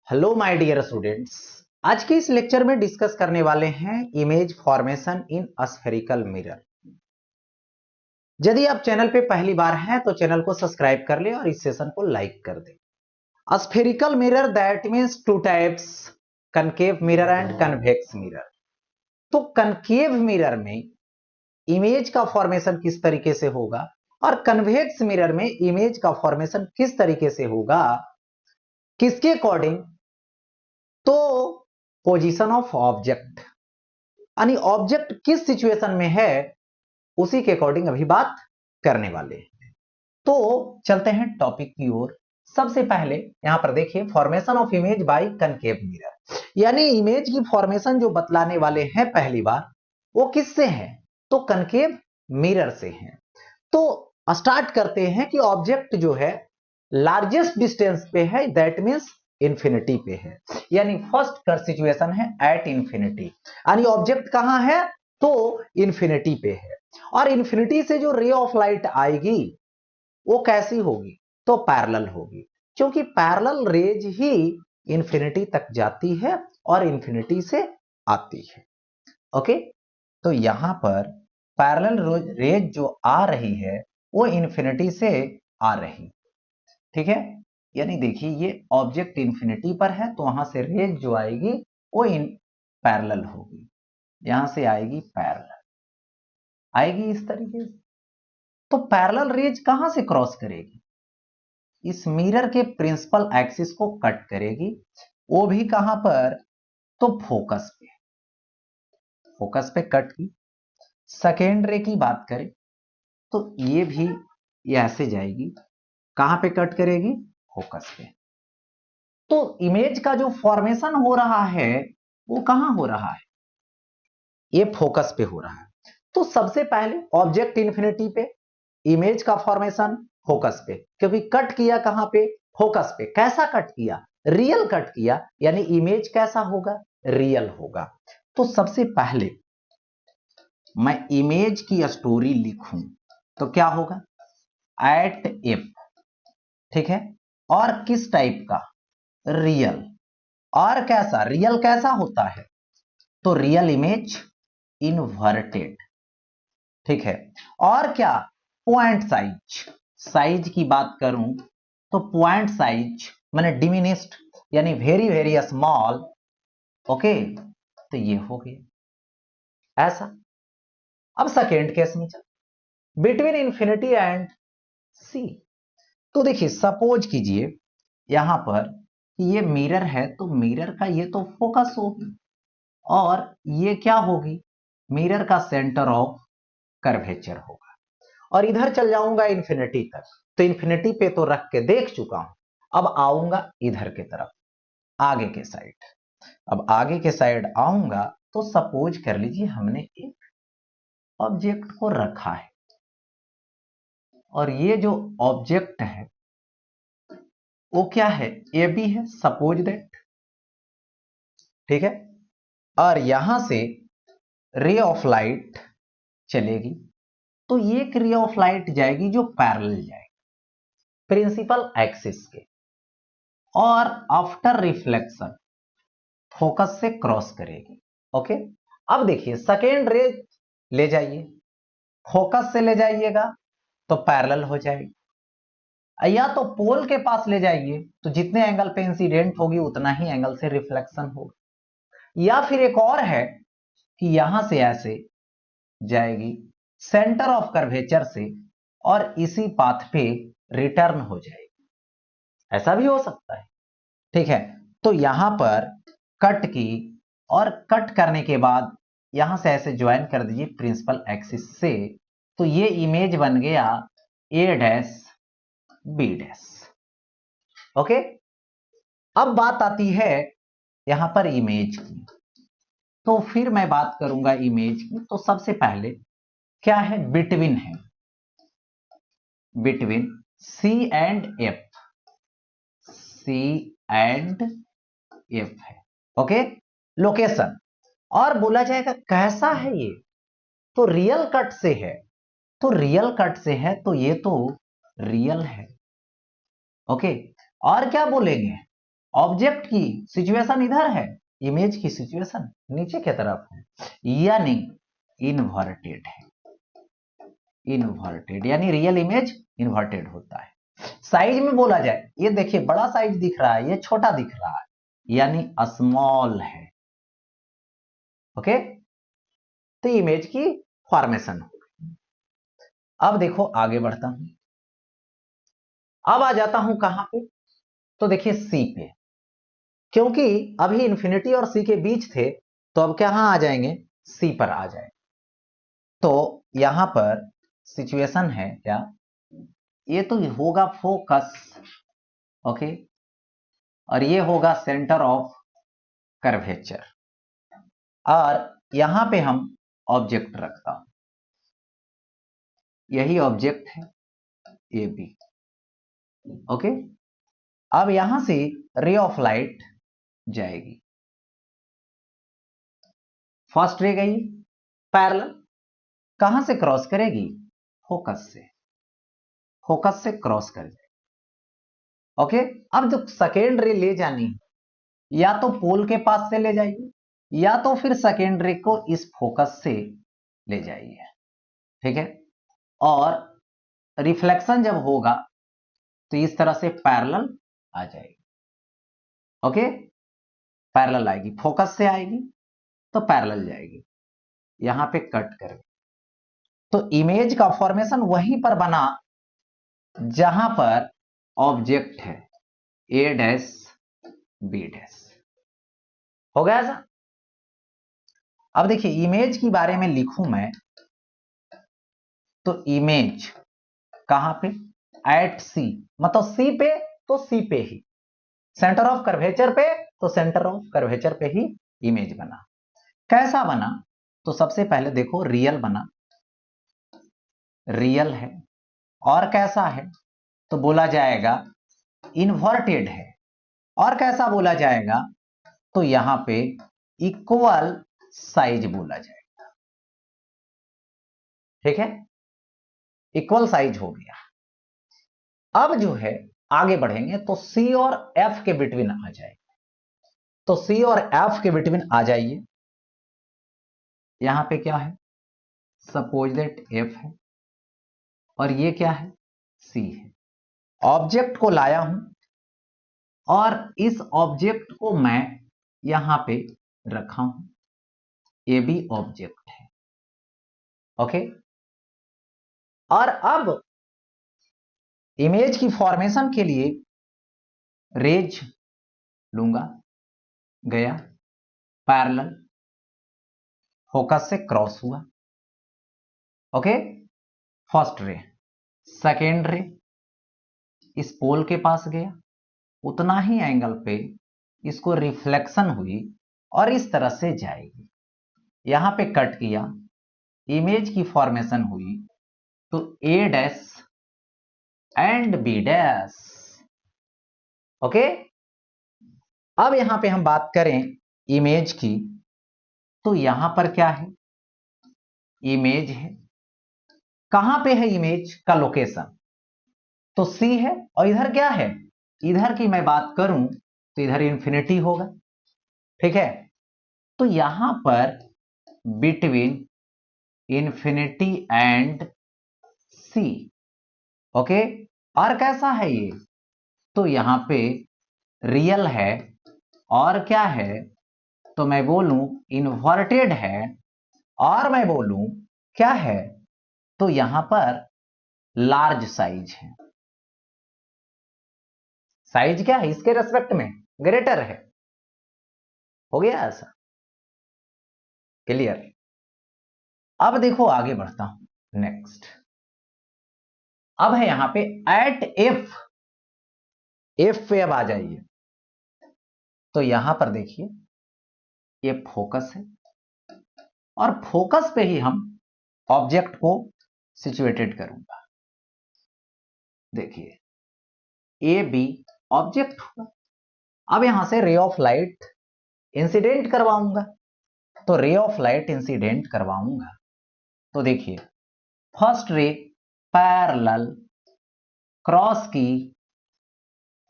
Hello my dear students. आज के इस लेक्चर में डिस्कस करने वाले हैं image formation in spherical mirror. यदि आप चैनल पे पहली बार हैं तो चैनल को सब्सक्राइब कर ले और इस सेशन को लाइक कर दे। Spherical mirror that means two types, concave mirror and convex mirror. तो कनकेव मिरर में इमेज का फॉर्मेशन किस तरीके से होगा और कन्वेक्स मिरर में इमेज का फॉर्मेशन किस तरीके से होगा, किसके अकॉर्डिंग? तो पोजीशन ऑफ ऑब्जेक्ट, यानी ऑब्जेक्ट किस सिचुएशन में है उसी के अकॉर्डिंग अभी बात करने वाले हैं। तो चलते हैं टॉपिक की ओर। सबसे पहले यहां पर देखिए, formation of image by concave mirror, यानी इमेज की फॉर्मेशन जो बतलाने वाले हैं पहली बार, वो किससे है? तो कनकेव मिरर से है। तो स्टार्ट करते हैं कि ऑब्जेक्ट जो है लार्जेस्ट डिस्टेंस पे है, दैट मींस इंफिनिटी पे है, यानी फर्स्ट कर सिचुएशन है एट इंफिनिटी, यानी ऑब्जेक्ट कहां है? तो इंफिनिटी पे है। और इंफिनिटी से जो रे ऑफ लाइट आएगी वो कैसी होगी? तो पैरेलल होगी, क्योंकि पैरेलल रेज ही इंफिनिटी तक जाती है और इंफिनिटी से आती है। ओके, तो यहां पर पैरेलल रेज जो आ रही है वो इंफिनिटी से आ रही, ठीक है। यानी देखिए, ये ऑब्जेक्ट इंफिनिटी पर है तो वहां से रेज जो आएगी वो इन पैरेलल होगी, यहां से आएगी पैरेलल, आएगी इस तरीके से। तो पैरेलल रेज कहां से क्रॉस करेगी? इस मिरर के प्रिंसिपल एक्सिस को कट करेगी, वो भी कहां पर? तो फोकस पे, फोकस पे कट की। सेकेंड रे की बात करें तो ये भी ऐसे जाएगी, कहां पे कट करेगी? फोकस पे। तो इमेज का जो फॉर्मेशन हो रहा है वो कहां हो रहा है? ये फोकस पे हो रहा है। तो सबसे पहले ऑब्जेक्ट इंफिनिटी पे, इमेज का फॉर्मेशन फोकस पे, क्योंकि कट किया कहां पे? फोकस पे। कैसा कट किया? रियल कट किया, यानी इमेज कैसा होगा? रियल होगा। तो सबसे पहले मैं इमेज की स्टोरी लिखूं तो क्या होगा? एट एफ, ठीक है। और किस टाइप का? रियल। और कैसा रियल कैसा होता है? तो रियल इमेज इनवर्टेड, ठीक है। और क्या? पॉइंट साइज, साइज की बात करूं तो पॉइंट साइज माने डिमिनिस्ड, यानी वेरी वेरी स्मॉल। ओके, तो ये हो गया ऐसा। अब सेकेंड केस में चल, बिटवीन इंफिनिटी एंड सी। तो देखिए, सपोज कीजिए यहां पर ये मिरर है, तो मिरर का ये तो फोकस होगी और ये क्या होगी? मिरर का सेंटर ऑफ कर्वेचर होगा। और इधर चल जाऊंगा इंफिनिटी तक, तो इंफिनिटी पे तो रख के देख चुका हूं। अब आऊंगा इधर के तरफ, आगे के साइड। अब आगे के साइड आऊंगा तो सपोज कर लीजिए हमने एक ऑब्जेक्ट को रखा है और ये जो ऑब्जेक्ट है वो क्या है? ए बी है, सपोज दैट, ठीक है। और यहां से रे ऑफ लाइट चलेगी, तो एक रे ऑफ लाइट जाएगी जो पैरेलल जाएगी प्रिंसिपल एक्सिस के, और आफ्टर रिफ्लेक्शन फोकस से क्रॉस करेगी। ओके, अब देखिए सेकेंड रे ले जाइए, फोकस से ले जाइएगा तो पैरेलल हो जाएगी, या तो पोल के पास ले जाइए तो जितने एंगल पे इंसिडेंट होगी उतना ही एंगल से रिफ्लेक्शन होगा, या फिर एक और है कि यहां से ऐसे जाएगी सेंटर ऑफ कर्वेचर से और इसी पाथ पे रिटर्न हो जाएगी, ऐसा भी हो सकता है, ठीक है। तो यहां पर कट की, और कट करने के बाद यहां से ऐसे ज्वाइन कर दीजिए प्रिंसिपल एक्सिस से, तो ये इमेज बन गया ए डैश बी डैश। ओके, अब बात आती है यहां पर इमेज की। तो फिर मैं बात करूंगा इमेज की। तो सबसे पहले क्या है? बिटवीन है, between C and F, C and F है। Okay, location. और बोला जाएगा कैसा है ये? तो रियल कट से है, तो रियल कट से है तो ये तो रियल है। ओके, और क्या बोलेंगे? ऑब्जेक्ट की सिचुएशन इधर है, इमेज की सिचुएशन नीचे की तरफ है, यानी इन्वर्टेड है। इन्वर्टेड यानी रियल इमेज इन्वर्टेड होता है। साइज में बोला जाए, ये देखिए बड़ा साइज दिख रहा है, ये छोटा दिख रहा है, यानी स्मॉल है। ओके, तो इमेज की फॉर्मेशन हो गई। अब देखो आगे बढ़ता हूं, अब आ जाता हूं कहां पे, तो देखिए सी पे, क्योंकि अभी इंफिनिटी और सी के बीच थे, तो अब कहां आ जाएंगे, सी पर आ जाएंगे। तो यहां पर सिचुएशन है क्या, ये तो होगा फोकस, ओके, और ये होगा सेंटर ऑफ कर्वेचर, और यहां पे हम ऑब्जेक्ट रखता हूं, यही ऑब्जेक्ट है ए बी। ओके, अब यहां से रे ऑफ लाइट जाएगी, फर्स्ट रे गई पैरेलल, कहां से क्रॉस करेगी, फोकस से, फोकस से क्रॉस कर जाएगी। ओके, अब जो सेकेंड रे ले जानी है, या तो पोल के पास से ले जाइए, या तो फिर सेकेंड रे को इस फोकस से ले जाइए, ठीक है। और रिफ्लेक्शन जब होगा तो इस तरह से पैरेलल आ जाएगी। ओके, पैरेलल आएगी, फोकस से आएगी तो पैरेलल जाएगी, यहां पे कट कर, तो इमेज का फॉर्मेशन वहीं पर बना जहां पर ऑब्जेक्ट है ए डैश बी डैश। हो गया ऐसा। अब देखिए इमेज के बारे में लिखूं मैं, तो इमेज कहां पे, एट सी, मतलब सी पे, तो सी पे ही, सेंटर ऑफ कर्वेचर पे, तो सेंटर ऑफ कर्वेचर पे ही इमेज बना। कैसा बना, तो सबसे पहले देखो रियल बना, रियल है, और कैसा है, तो बोला जाएगा इन्वर्टेड है, और कैसा बोला जाएगा, तो यहां पे इक्वल साइज बोला जाएगा, ठीक है, इक्वल साइज हो गया। अब जो है आगे बढ़ेंगे तो सी और एफ के बिटवीन आ जाएगा, तो सी और एफ के बिटवीन आ जाइए, यहां पे क्या है, सपोज दैट एफ है, और ये क्या है, सी है। ऑब्जेक्ट को लाया हूं, और इस ऑब्जेक्ट को मैं यहां पे रखा हूं, ये भी ऑब्जेक्ट है। ओके, और अब इमेज की फॉर्मेशन के लिए रेज लूंगा, गया पैरेलल, फोकस से क्रॉस हुआ। ओके, फर्स्ट रे, सेकेंड रे इस पोल के पास गया, उतना ही एंगल पे इसको रिफ्लेक्शन हुई और इस तरह से जाएगी, यहां पे कट किया, इमेज की फॉर्मेशन हुई, तो A dash and B dash. Okay, अब यहां पे हम बात करें इमेज की, तो यहां पर क्या है, इमेज है, कहां पे है इमेज का लोकेशन, तो सी है, और इधर क्या है, इधर की मैं बात करूं तो इधर इंफिनिटी होगा, ठीक है, तो यहां पर between infinity and C. Okay, और कैसा है ये, तो यहां पे रियल है, और क्या है, तो मैं बोलूं इन्वर्टेड है, और मैं बोलूं क्या है, तो यहां पर लार्ज साइज है, साइज क्या है इसके रेस्पेक्ट में, ग्रेटर है। हो गया ऐसा, क्लियर। अब देखो आगे बढ़ता हूं, नेक्स्ट, अब है यहां पे एट एफ, एफ पे अब आ जाइए, तो यहां पर देखिए ये फोकस है, और फोकस पे ही हम ऑब्जेक्ट को सिचुएटेड करूंगा, देखिए ए बी ऑब्जेक्ट होगा, अब यहां से रे ऑफ लाइट इंसिडेंट करवाऊंगा, तो रे ऑफ लाइट इंसिडेंट करवाऊंगा, तो देखिए फर्स्ट रे पैरेलल क्रॉस की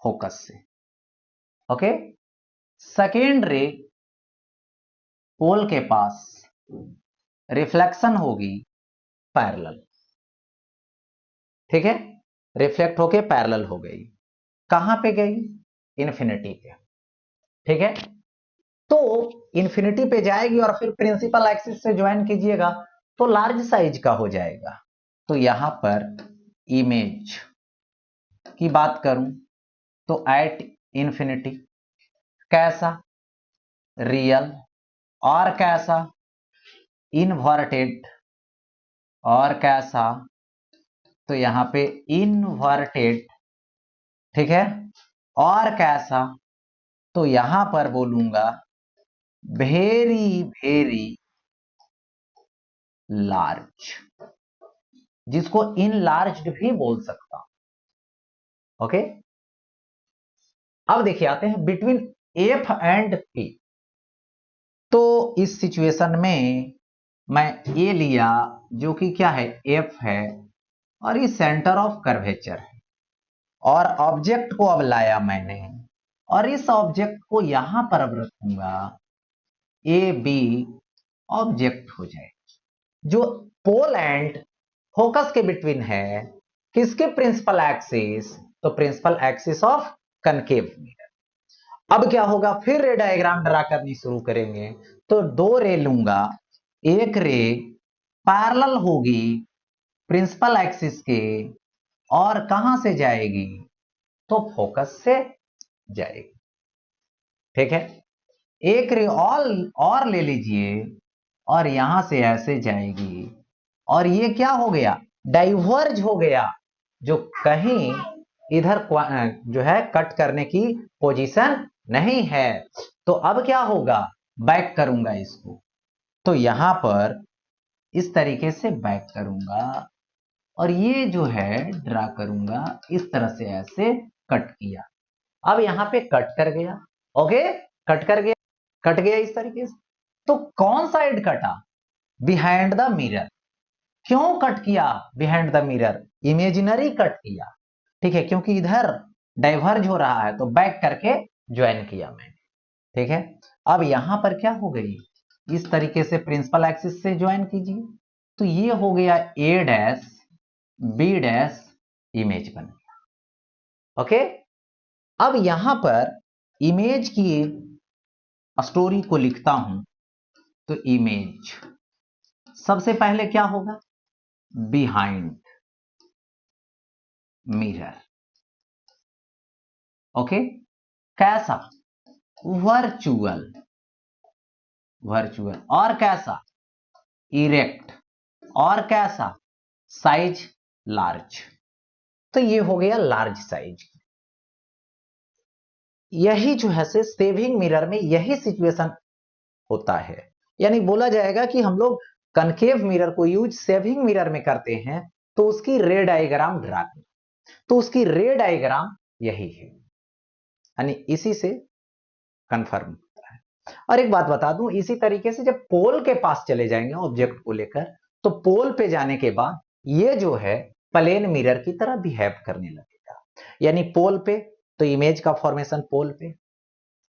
फोकस से, ओके, सेकेंड रे पोल के पास रिफ्लेक्शन होगी पैरेलल, ठीक है, रिफ्लेक्ट होके पैरेलल हो गई, कहां पे गई, इन्फिनिटी पे, ठीक है। तो इन्फिनिटी पे जाएगी और फिर प्रिंसिपल एक्सिस से ज्वाइन कीजिएगा तो लार्ज साइज का हो जाएगा। तो यहां पर इमेज की बात करूं तो एट इन्फिनिटी कैसा, रियल, और कैसा, इनवर्टेड, और कैसा, तो यहां पे इनवर्टेड, ठीक है, और कैसा, तो यहां पर बोलूंगा वेरी वेरी लार्ज, जिसको इन लार्ज भी बोल सकता, ओके। अब देखिए आते हैं बिटवीन एफ एंड पी। तो इस सिचुएशन में मैं ए लिया जो कि क्या है, एफ है, और ये सेंटर ऑफ कर्वेचर है, और ऑब्जेक्ट को अब लाया मैंने, और इस ऑब्जेक्ट को यहां पर अब रखूंगा, ए बी ऑब्जेक्ट हो जाए जो पोल एंड फोकस के बिटवीन है, किसके, प्रिंसिपल एक्सिस, तो principal axis of concave mirror. अब क्या होगा, फिर रे डायग्राम ड्रा करनी शुरू करेंगे, तो दो रे लूंगा, एक रे पैरेलल होगी प्रिंसिपल एक्सिस के, और कहां से जाएगी, तो फोकस से जाएगी, ठीक है। एक रे और ले लीजिए, और यहां से ऐसे जाएगी, और ये क्या हो गया, डाइवर्ज हो गया, जो कहीं इधर जो है कट करने की पोजीशन नहीं है। तो अब क्या होगा, बैक करूंगा इसको, तो यहां पर इस तरीके से बैक करूंगा, और ये जो है ड्रा करूंगा इस तरह से, ऐसे कट किया, अब यहां पे कट कर गया, ओके, कट कर गया, कट गया इस तरीके से। तो कौन साइड कटा, बिहाइंड द मिरर। क्यों कट किया behind the mirror, imaginary cut किया, ठीक है, क्योंकि इधर डाइवर्ज हो रहा है, तो बैक करके ज्वाइन किया मैंने, ठीक है। अब यहां पर क्या हो गई, इस तरीके से प्रिंसिपल एक्सिस से ज्वाइन कीजिए, तो ये हो गया ए डैश बी डैश, इमेज बन गया, ओके। अब यहां पर इमेज की स्टोरी को लिखता हूं, तो इमेज सबसे पहले क्या होगा, बिहाइंड मिरर, ओके, कैसा, वर्चुअल, वर्चुअल, और कैसा, इरेक्ट, और कैसा, साइज लार्ज। तो ये हो गया लार्ज साइज। यही जो है से सेविंग मिरर में यही सिचुएशन होता है, यानी बोला जाएगा कि हम लोग कनकेव मिरर को यूज सेविंग मिरर में करते हैं, तो उसकी रे डायग्राम ड्रा करें, तो उसकी रे डायग्राम यही है, यानी इसी से कंफर्म होता है। और एक बात बता दूं, इसी तरीके से जब पोल के पास चले जाएंगे ऑब्जेक्ट को लेकर, तो पोल पे जाने के बाद ये जो है प्लेन मिरर की तरह बिहेव करने लगेगा, यानी पोल पे तो इमेज का फॉर्मेशन पोल पे,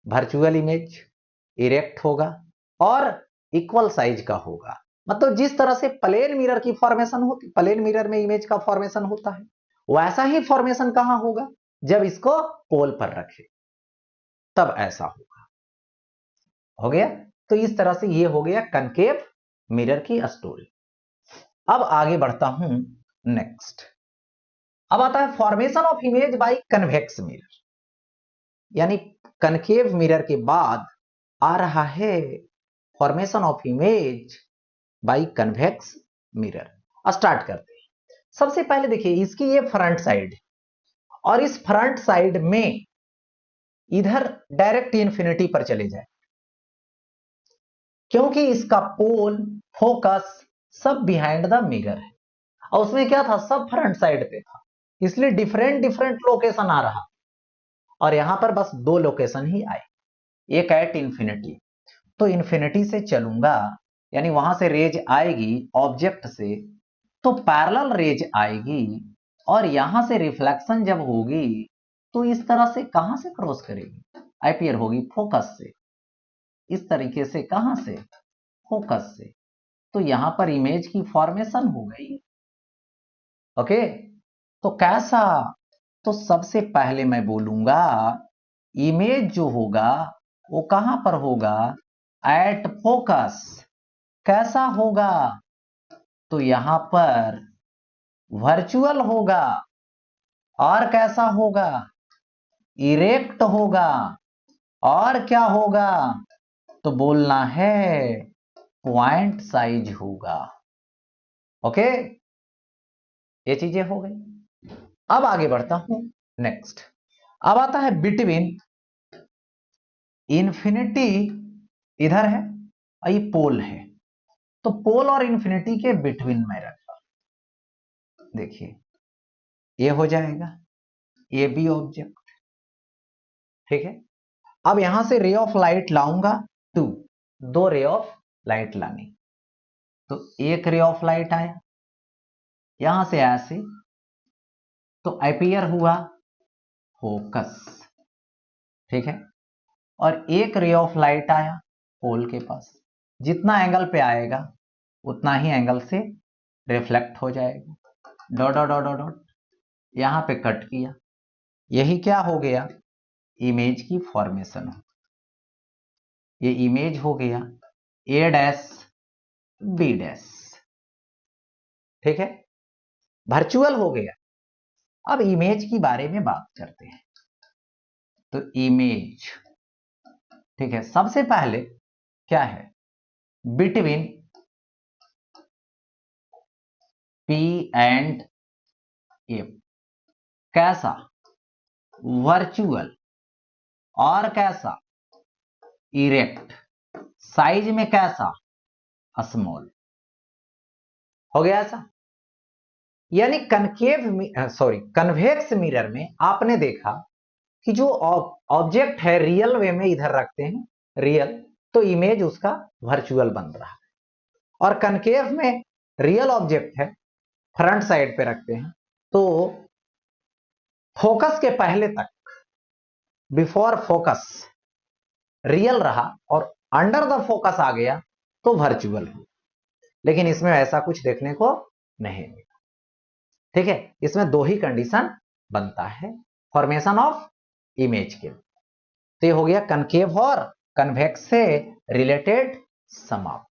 वर्चुअल इमेज इरेक्ट होगा और इक्वल साइज का होगा। मतलब जिस तरह से प्लेन मिरर की फॉर्मेशन होती, प्लेन मिरर में इमेज का फॉर्मेशन होता है, वैसा ही फॉर्मेशन कहां होगा, जब इसको पोल पर रखे तब ऐसा होगा, हो गया। तो इस तरह से ये हो गया कनकेव मिरर की स्टोरी। अब आगे बढ़ता हूं नेक्स्ट। अब आता है formation of image by convex mirror, यानी कनकेव मिरर के बाद आ रहा है formation of image by convex mirror. Start करते हैं। सबसे पहले देखिए इसकी ये फ्रंट साइड, और इस फ्रंट साइड में इधर डायरेक्ट इन्फिनिटी पर चले जाए, क्योंकि इसका पोल फोकस सब बिहाइंड द मिरर है, और उसमें क्या था, सब फ्रंट साइड पे था, इसलिए डिफरेंट डिफरेंट लोकेशन आ रहा, और यहां पर बस दो लोकेशन ही आई, एक एट इन्फिनिटी, तो इन्फिनिटी से चलूंगा, यानी वहां से रेज आएगी ऑब्जेक्ट से, तो पैरेलल रेज आएगी, और यहां से रिफ्लेक्शन जब होगी तो इस तरह से कहां से क्रॉस करेगी, अपीयर होगी फोकस से, इस तरीके से, कहां से, फोकस से, तो यहां पर इमेज की फॉर्मेशन हो गई। ओके, तो कैसा, तो सबसे पहले मैं बोलूंगा इमेज जो होगा वो कहां पर होगा, एट फोकस। कैसा होगा, तो यहां पर वर्चुअल होगा, और कैसा होगा, इरेक्ट होगा, और क्या होगा, तो बोलना है पॉइंट साइज होगा। ओके, ये चीजें हो गई। अब आगे बढ़ता हूं, नेक्स्ट अब आता है बिटवीन। इन्फिनिटी इधर है और ये पोल है, तो पोल और इन्फिनिटी के बिटवीन में रखा, देखिए ये हो जाएगा, ये भी ऑब्जेक्ट, ठीक है। अब यहां से रे ऑफ लाइट लाऊंगा, दो रे ऑफ लाइट लानी, तो एक रे ऑफ लाइट आया यहां से ऐसे, तो अपीयर हुआ फोकस, ठीक है। और एक रे ऑफ लाइट आया पोल के पास, जितना एंगल पे आएगा उतना ही एंगल से रिफ्लेक्ट हो जाएगा, dot dot dot dot dot, यहां पे कट किया, यही क्या हो गया, इमेज की फॉर्मेशन हो, ये इमेज हो गया ए डैश बी डैश, ठीक है, वर्चुअल हो गया। अब इमेज की बारे में बात करते हैं, तो इमेज, ठीक है, सबसे पहले क्या है, बिटवीन पी एंड ए, कैसा, वर्चुअल, और कैसा, इरेक्ट, साइज में कैसा, स्मॉल, हो गया ऐसा। यानी कन्वेक्स मिरर में आपने देखा कि जो ऑब्जेक्ट है रियल वे में इधर रखते हैं, रियल, तो इमेज उसका वर्चुअल बन रहा है, और कनकेव में रियल ऑब्जेक्ट है, फ्रंट साइड पे रखते हैं, तो फोकस के पहले तक, बिफोर फोकस रियल रहा, और अंडर द फोकस आ गया तो वर्चुअल हो, लेकिन इसमें ऐसा कुछ देखने को नहीं मिला, ठीक है। इसमें दो ही कंडीशन बनता है फॉर्मेशन ऑफ इमेज के, तो ये हो गया कनकेव और कन्वेक्स से रिलेटेड समाप्त।